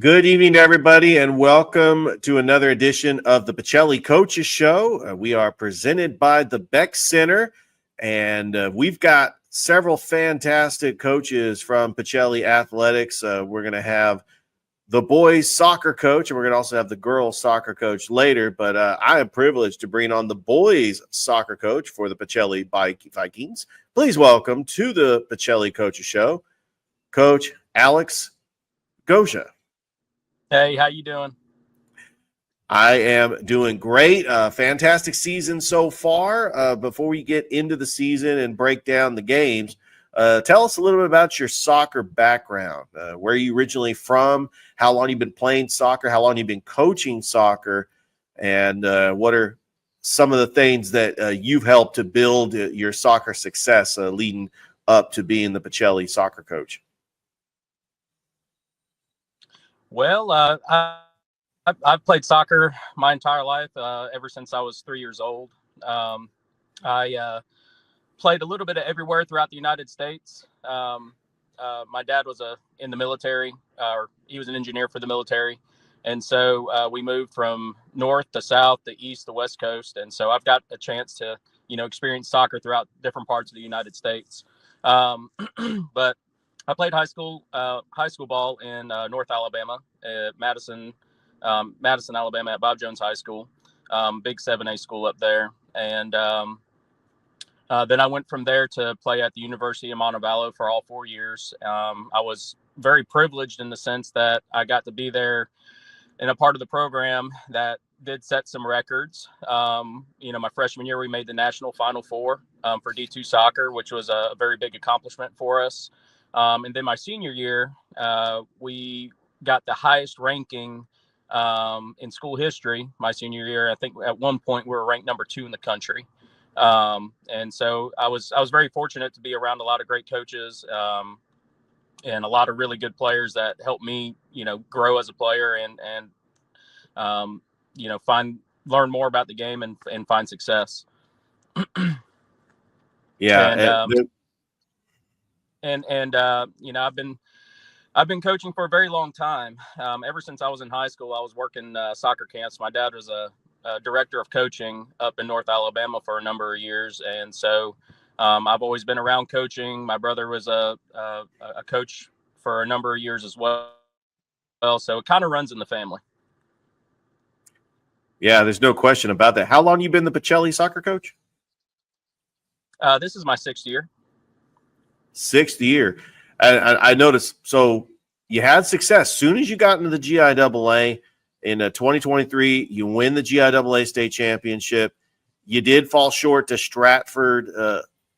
Good evening, everybody, and welcome to another edition of the Pacelli Coaches Show. We are presented by the Beck Center, and we've got several fantastic coaches from Pacelli Athletics. We're going to have the boys soccer coach, and we're going to also have the girls soccer coach later, but I am privileged to bring on the boys soccer coach for the Pacelli Vikings. Please welcome to the Pacelli Coaches Show, Coach Alex Ghoja. Hey, how you doing? I am doing great. Fantastic season so far. Before we get into the season and break down the games, tell us a little bit about your soccer background. Where are you originally from? How long you've been playing soccer? How long you've been coaching soccer? And what are some of the things that you've helped to build your soccer success leading up to being the soccer coach? Well, I've played soccer my entire life, ever since I was 3 years old. I played a little bit of everywhere throughout the United States. My dad was in the military, or he was an engineer for the military. And so we moved from north to south, to east to west coast. And so I've got a chance to, experience soccer throughout different parts of the United States. But I played high school ball in North Alabama, at Madison, Alabama, at Bob Jones High School, big 7A school up there. And then I went from there to play at the University of Montevallo for all 4 years. I was very privileged in the sense that I got to be there in a part of the program that did set some records. My freshman year, we made the National Final Four for D2 soccer, which was a very big accomplishment for us. And then my senior year, we got the highest ranking in school history. My senior year, I think at one point we were ranked number 2 in the country. And so I was very fortunate to be around a lot of great coaches and a lot of really good players that helped me, grow as a player and learn more about the game and find success. Yeah. I've been coaching for a very long time. Ever since I was in high school, I was working soccer camps. My dad was a director of coaching up in North Alabama for a number of years. And so I've always been around coaching. My brother was a coach for a number of years as well. So it kind of runs in the family. Yeah, there's no question about that. How long you been the Pacelli soccer coach? This is my 6th year. 6th year. I noticed, so you had success. As soon as you got into the GIAA in 2023, you win the GIAA state championship. You did fall short to Stratford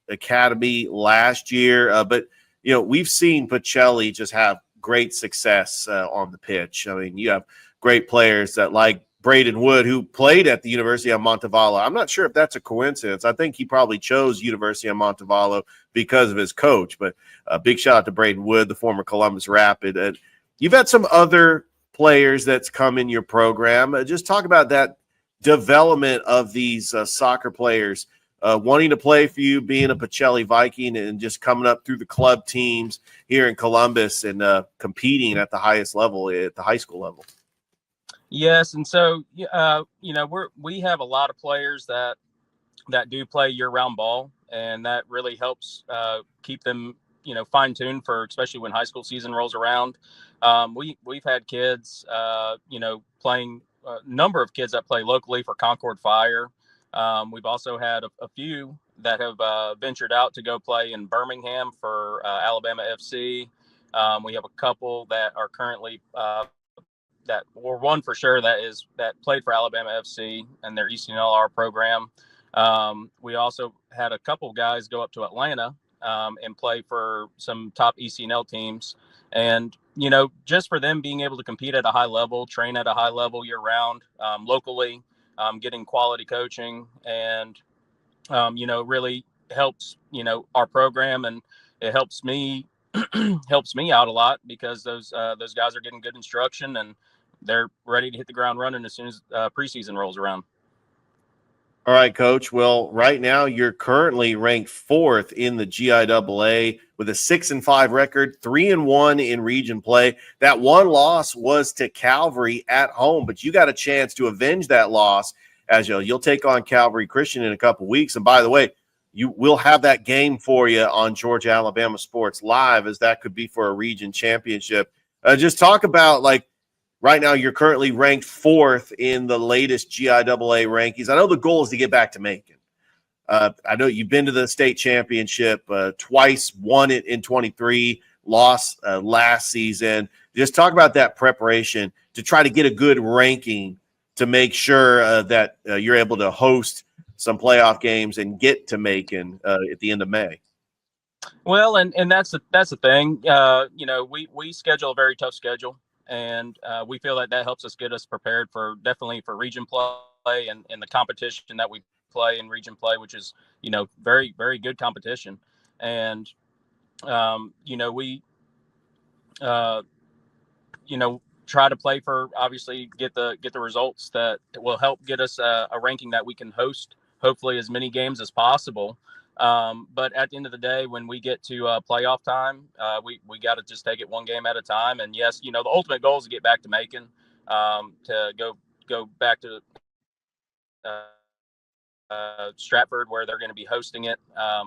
Academy last year, but we've seen Pacelli just have great success on the pitch. I mean, you have great players that like Braden Wood, who played at the University of Montevallo. I'm not sure if that's a coincidence. I think he probably chose University of Montevallo because of his coach, but a big shout out to Braden Wood, the former Columbus Rapid. And you've had some other players that's come in your program. Just talk about that development of these soccer players wanting to play for you, being a Pacelli Viking, and just coming up through the club teams here in Columbus and competing at the highest level, at the high school level. Yes, and so we have a lot of players that do play year-round ball, and that really helps keep them fine-tuned for, especially when high school season rolls around. We've had kids playing, a number of kids that play locally for Concord Fire. We've also had a few that have ventured out to go play in Birmingham for Alabama FC. We have a couple that are currently one for sure that played for Alabama FC and their ECNLR program. We also had a couple guys go up to Atlanta and play for some top ECNL teams. And, just for them being able to compete at a high level, train at a high level year round, locally, getting quality coaching and, really helps, our program, and it helps me out a lot because those guys are getting good instruction and they're ready to hit the ground running as soon as preseason rolls around. All right, Coach. Well, right now you're currently ranked fourth in the GIAA with a 6-5 record, 3-1 in region play. That one loss was to Calvary at home, but you got a chance to avenge that loss as you'll take on Calvary Christian in a couple weeks. And by the way, you will have that game for you on Georgia Alabama Sports Live, as that could be for a region championship. Just talk about right now, you're currently ranked fourth in the latest GIAA rankings. I know the goal is to get back to Macon. I know you've been to the state championship twice, won it in 23, lost last season. Just talk about that preparation to try to get a good ranking to make sure that you're able to host some playoff games and get to Macon at the end of May. Well, and that's the thing. We schedule a very tough schedule, and we feel that helps us get us prepared for definitely for region play and the competition that we play in region play, which is very, very good competition. And we try to play for, obviously, get the results that will help get us a ranking that we can host hopefully as many games as possible. But at the end of the day, when we get to playoff time, we got to just take it one game at a time. And yes, the ultimate goal is to get back to Macon, to go back to Stratford, where they're going to be hosting it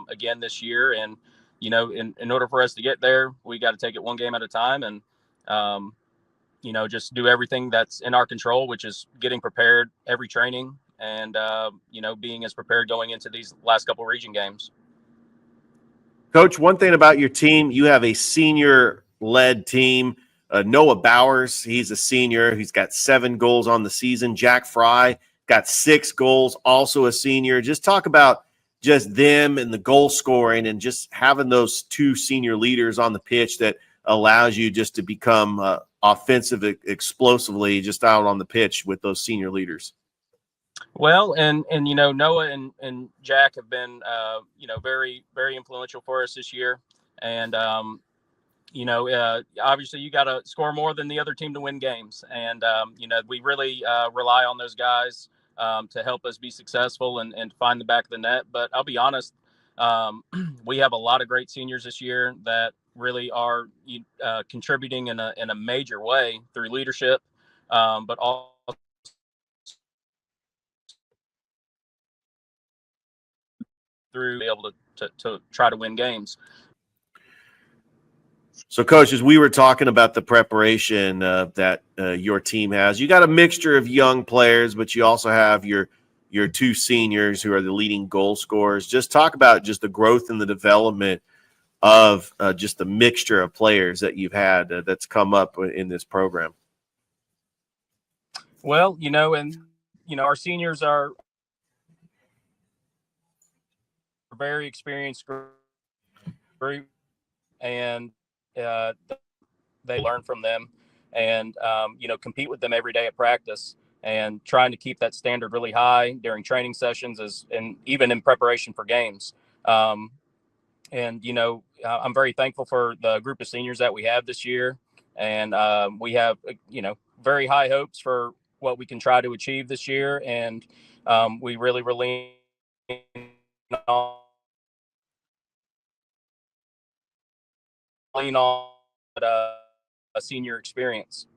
again this year. And in order for us to get there, we got to take it one game at a time, and just do everything that's in our control, which is getting prepared every training, and being as prepared going into these last couple of region games. Coach, one thing about your team, you have a senior-led team. Noah Bowers, he's a senior. He's got 7 goals on the season. Jack Fry got 6 goals, also a senior. Just talk about just them and the goal scoring and just having those 2 senior leaders on the pitch that allows you just to become offensive explosively just out on the pitch with those senior leaders. Well, and Noah and Jack have been very, very influential for us this year, and obviously you got to score more than the other team to win games, and we really rely on those guys to help us be successful and find the back of the net. But I'll be honest, we have a lot of great seniors this year that really are contributing in a major way through leadership, but also through be able to try to win games. So, Coach, as we were talking about the preparation that your team has, you got a mixture of young players, but you also have your 2 seniors who are the leading goal scorers. Just talk about just the growth and the development of just the mixture of players that you've had that's come up in this program. Well, our seniors are very experienced group, and they learn from them, and compete with them every day at practice, and trying to keep that standard really high during training sessions and even in preparation for games. I'm very thankful for the group of seniors that we have this year, and we have very high hopes for what we can try to achieve this year, and we really lean on a senior experience.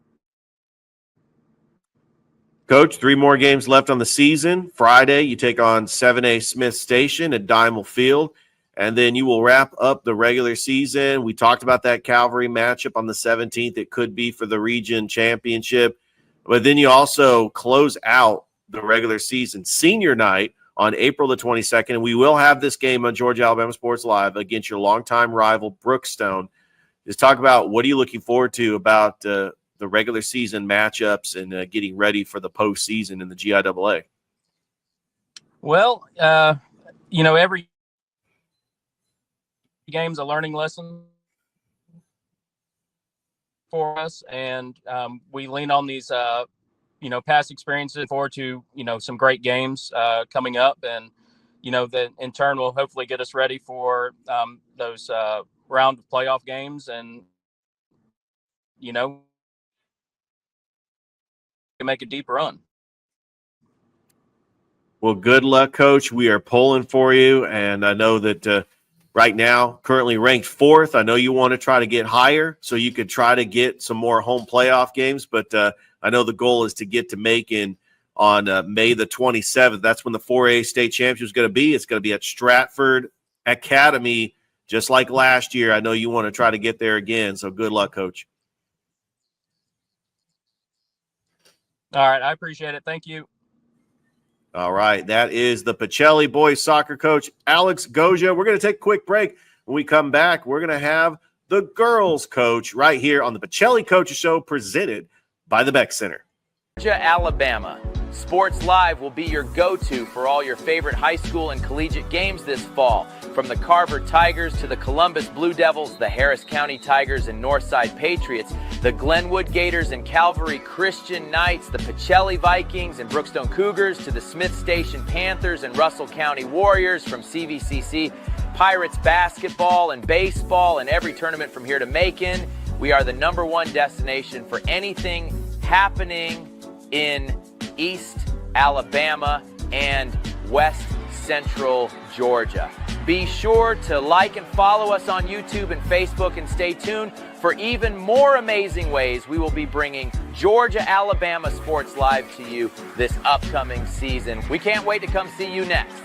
Coach, 3 more games left on the season. Friday, you take on 7A Smith Station at Dimel Field, and then you will wrap up the regular season. We talked about that Calvary matchup on the 17th. It could be for the region championship, but then you also close out the regular season senior night on April the 22nd, and we will have this game on Georgia Alabama Sports Live against your longtime rival Brookstone. Just talk about what are you looking forward to about the regular season matchups and getting ready for the postseason in the GIAA. Well, every game's a learning lesson for us, and we lean on these past experiences forward to some great games coming up, and that in turn will hopefully get us ready for those round of playoff games, and make a deep run. Well, good luck, Coach. We are pulling for you, and I know that right now, currently ranked 4th. I know you want to try to get higher so you could try to get some more home playoff games, but I know the goal is to get to Macon on May the 27th. That's when the 4A state championship is going to be. It's going to be at Stratford Academy, just like last year. I know you want to try to get there again, so good luck, Coach. All right. I appreciate it. Thank you. All right. That is the Pacelli boys soccer coach, Alex Ghoja. We're going to take a quick break. When we come back, we're going to have the girls coach right here on the Pacelli Coaches Show, presented by the Beck Center. Ghoja, Alabama. Sports Live will be your go-to for all your favorite high school and collegiate games this fall. From the Carver Tigers to the Columbus Blue Devils, the Harris County Tigers and Northside Patriots, the Glenwood Gators and Calvary Christian Knights, the Pacelli Vikings and Brookstone Cougars, to the Smith Station Panthers and Russell County Warriors, from CVCC, Pirates basketball and baseball, and every tournament from here to Macon. We are the #1 destination for anything happening in East Alabama and West Central Georgia. Be sure to like and follow us on YouTube and Facebook, and stay tuned for even more amazing ways we will be bringing Georgia, Alabama Sports Live to you this upcoming season. We can't wait to come see you next.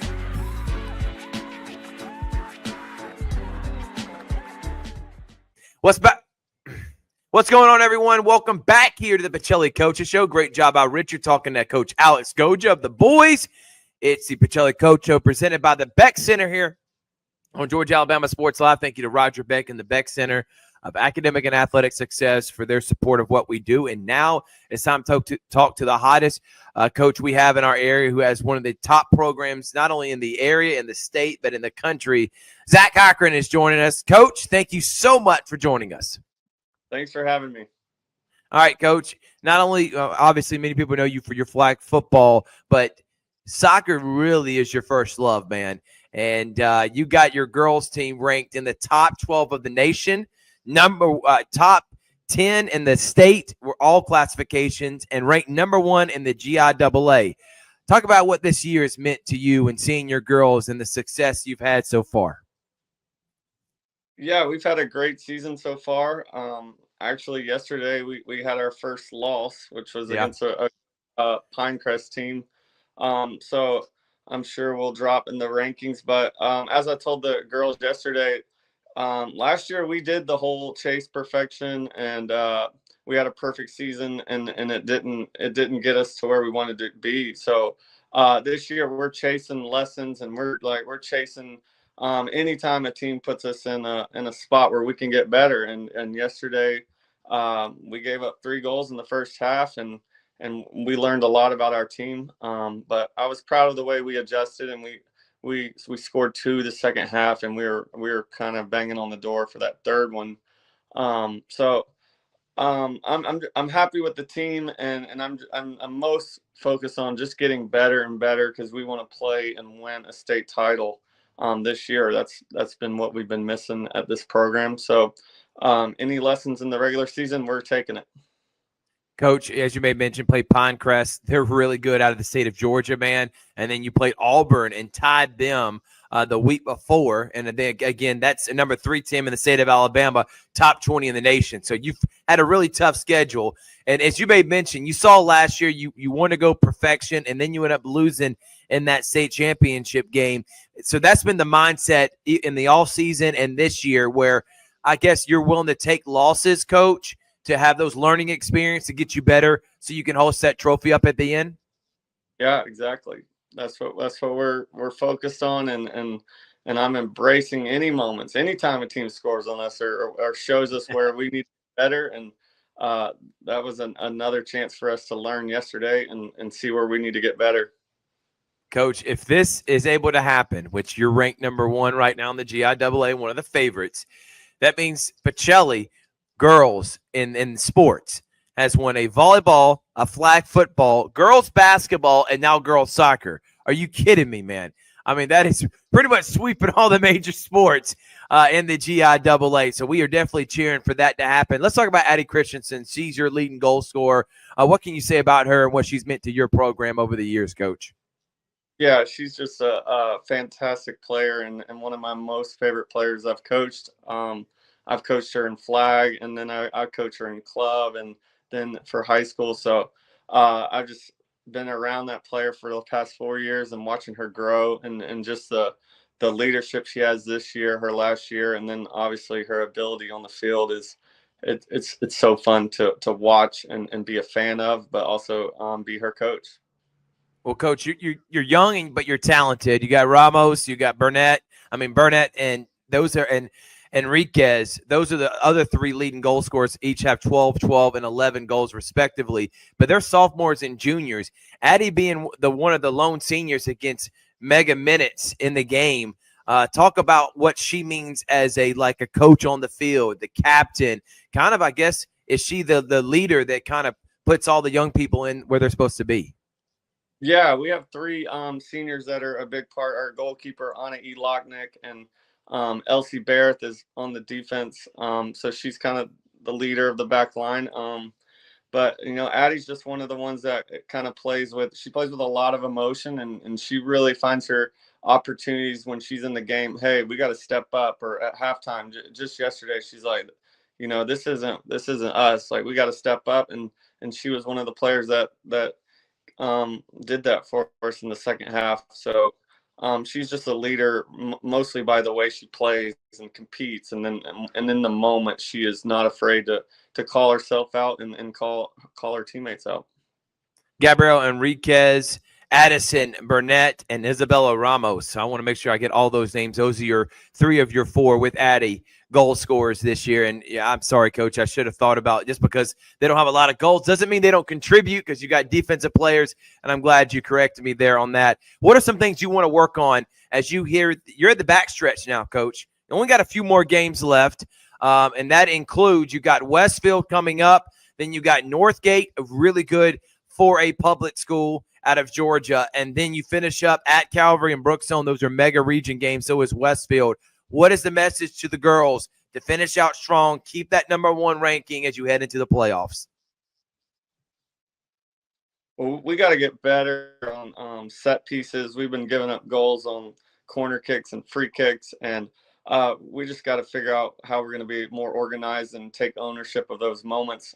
What's going on, everyone? Welcome back here to the Pacelli Coaches Show. Great job by Richard talking to Coach Alex Ghoja of the boys. It's the Pacelli Coach Show presented by the Beck Center here on Georgia, Alabama Sports Live. Thank you to Roger Beck and the Beck Center of Academic and Athletic Success for their support of what we do. And now it's time to talk to the hottest coach we have in our area, who has one of the top programs, not only in the area, in the state, but in the country. Zack Cochran is joining us. Coach, thank you so much for joining us. Thanks for having me. All right, Coach. Not only, obviously, many people know you for your flag football, but soccer really is your first love, man. And you got your girls team ranked in the top 12 of the nation, top 10 in the state, were all classifications, and ranked #1 in the GIAA. Talk about what this year has meant to you and seeing your girls and the success you've had so far. Yeah, we've had a great season so far. Actually, yesterday we had our first loss, which was against a Pinecrest team. So I'm sure we'll drop in the rankings. But as I told the girls yesterday, last year we did the whole chase perfection, and we had a perfect season, and it didn't get us to where we wanted to be. So this year we're chasing lessons, and we're chasing anytime a team puts us in a spot where we can get better. And yesterday we gave up 3 goals in the first half, and we learned a lot about our team. But I was proud of the way we adjusted, and we scored 2 the second half, and we were kind of banging on the door for that third one. So I'm happy with the team, and I'm most focused on just getting better and better, because we want to play and win a state title this year. That's been what we've been missing at this program. So any lessons in the regular season, we're taking it. Coach, as you may mention, played Pinecrest. They're really good out of the state of Georgia, man. And then you played Auburn and tied them the week before. And then, again, that's a #3 team in the state of Alabama, top 20 in the nation. So you've had a really tough schedule. And as you may mention, you saw last year you want to go perfection, and then you end up losing in that state championship game. So that's been the mindset in the all season and this year, where I guess you're willing to take losses, Coach, to have those learning experience to get you better so you can host that trophy up at the end? Yeah, exactly. That's what we're focused on, and I'm embracing any moments, anytime a team scores on us or shows us where we need to be better. And that was another chance for us to learn yesterday and see where we need to get better. Coach, if this is able to happen, which you're ranked #1 right now in the GIAA, one of the favorites, that means Pacelli girls in sports has won a volleyball, a flag football, girls basketball, and now girls soccer. Are you kidding me, man? I mean, that is pretty much sweeping all the major sports in the GIAA. So we are definitely cheering for that to happen. Let's talk about Addie Christensen. She's your leading goal scorer. What can you say about her and what she's meant to your program over the years, Coach? Yeah, she's just a fantastic player and one of my most favorite players I've coached. I've coached her in flag, and then I coach her in club, and then for high school. So I've just been around that player for the past 4 years and watching her grow, and just the leadership she has this year, her last year, and then obviously her ability on the field is it's so fun to watch and be a fan of, but also be her coach. Well, Coach, you're young, but you're talented. You got Ramos, you got Burnett, and those are and Enriquez. Those are the other three leading goal scorers. Each have 12, 12, and 11 goals respectively. But they're sophomores and juniors. Addie being one of the lone seniors against mega minutes in the game. Talk about what she means as a coach on the field, the captain. Kind of, I guess, is she the leader that kind of puts all the young people in where they're supposed to be? Yeah, we have three seniors that are a big part. Our goalkeeper, Anna E. Lochnick, and Elsie Barrett is on the defense. So she's kind of the leader of the back line. But, Addie's just one of the ones that kind of she plays with a lot of emotion, and she really finds her opportunities when she's in the game. Hey, we got to step up. Or at halftime, just yesterday, she's like, this isn't us. Like, we got to step up. And she was one of the players that did that for us in the second half. So she's just a leader, mostly by the way she plays and competes, and in the moment she is not afraid to call herself out and call her teammates out. Gabriel Enriquez, Addison Burnett, and Isabella Ramos. I want to make sure I get all those names. Those are three of your four with Addie goal scorers this year. And yeah, I'm sorry, Coach. I should have thought about just because they don't have a lot of goals doesn't mean they don't contribute, because you got defensive players, and I'm glad you corrected me there on that. What are some things you want to work on as you're at the backstretch now, Coach? You only got a few more games left, and that includes you got Westfield coming up, then you got Northgate, a really good for a public school out of Georgia, and then you finish up at Calvary and Brookstone. Those are mega region games. So is Westfield. What is the message to the girls to finish out strong, keep that #1 ranking as you head into the playoffs? Well, we got to get better on set pieces. We've been giving up goals on corner kicks and free kicks, and we just got to figure out how we're going to be more organized and take ownership of those moments.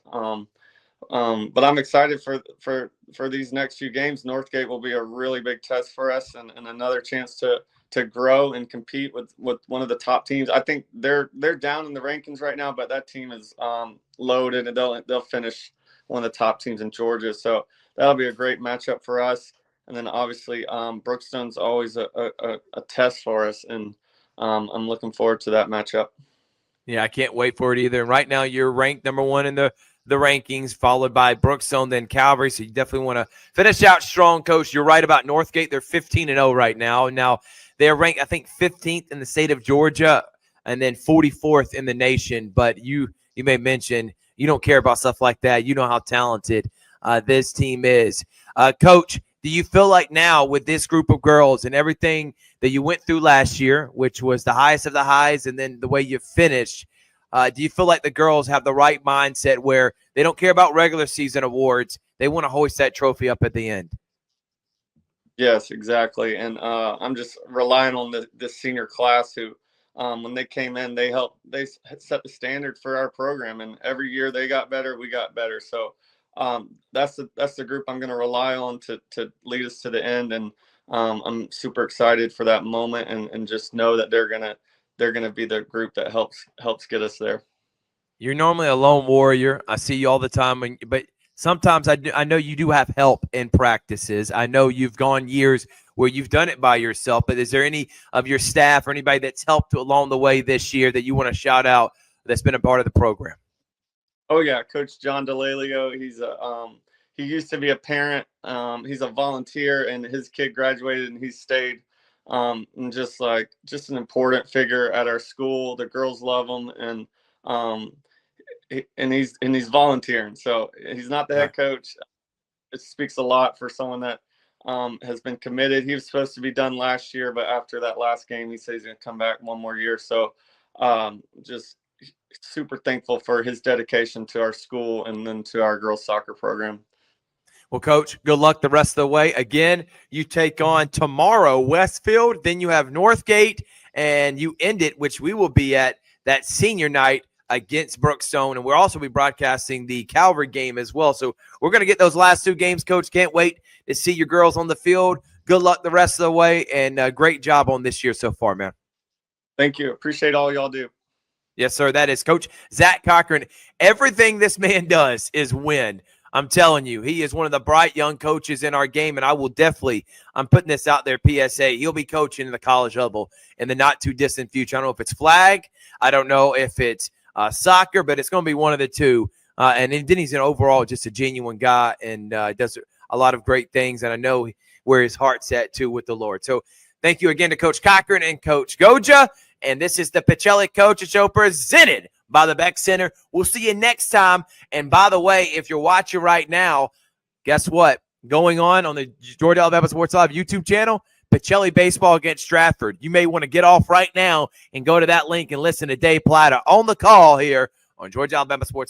But I'm excited for these next few games. Northgate will be a really big test for us, and another chance to grow and compete with one of the top teams. I think they're down in the rankings right now, but that team is loaded, and they'll finish one of the top teams in Georgia. So that'll be a great matchup for us. And then obviously Brookstone's always a test for us, and I'm looking forward to that matchup. Yeah, I can't wait for it either. And right now you're ranked #1 in the rankings, followed by Brookstone, then Calvary. So you definitely want to finish out strong, Coach. You're right about Northgate. They're 15-0 right now. Now they're ranked, I think, 15th in the state of Georgia, and then 44th in the nation. But you may mention you don't care about stuff like that. You know how talented this team is. Coach, do you feel like now with this group of girls and everything that you went through last year, which was the highest of the highs, and then the way you finished, do you feel like the girls have the right mindset where they don't care about regular season awards? They want to hoist that trophy up at the end. Yes, exactly. And I'm just relying on the senior class who, when they came in, they set the standard for our program. And every year they got better, we got better. So that's the group I'm going to rely on to lead us to the end. And I'm super excited for that moment, and just know that they're gonna be the group that helps get us there. You're normally a lone warrior. I see you all the time, but sometimes I know you do have help in practices. I know you've gone years where you've done it by yourself, but is there any of your staff or anybody that's helped along the way this year that you want to shout out that's been a part of the program? Oh yeah, Coach John DeLalio. He used to be a parent. He's a volunteer, and his kid graduated, and he stayed. And just an important figure at our school. The girls love him, and he's volunteering. So he's not the head coach. It speaks a lot for someone that has been committed. He was supposed to be done last year, but after that last game, he says he's going to come back one more year. So just super thankful for his dedication to our school and then to our girls soccer program. Well, Coach, good luck the rest of the way. Again, you take on tomorrow Westfield, then you have Northgate, and you end it, which we will be at that senior night against Brookstone. And we'll also be broadcasting the Calvary game as well. So we're going to get those last 2 games, Coach. Can't wait to see your girls on the field. Good luck the rest of the way, and great job on this year so far, man. Thank you. Appreciate all y'all do. Yes, sir. That is Coach Zack Cochran. Everything this man does is win. I'm telling you, he is one of the bright young coaches in our game, and I will definitely, I'm putting this out there, PSA, he'll be coaching in the college level in the not-too-distant future. I don't know if it's flag. I don't know if it's soccer, but it's going to be one of the two. And then he's an overall just a genuine guy and does a lot of great things, and I know where his heart's at, too, with the Lord. So thank you again to Coach Cochran and Coach Ghoja, and this is the Pacelli Coaches Show presented by the Beck Center. We'll see you next time. And by the way, if you're watching right now, guess what? Going on the Georgia Alabama Sports Live YouTube channel, Pacelli baseball against Stratford. You may want to get off right now and go to that link and listen to Dave Plata on the call here on Georgia Alabama Sports Live.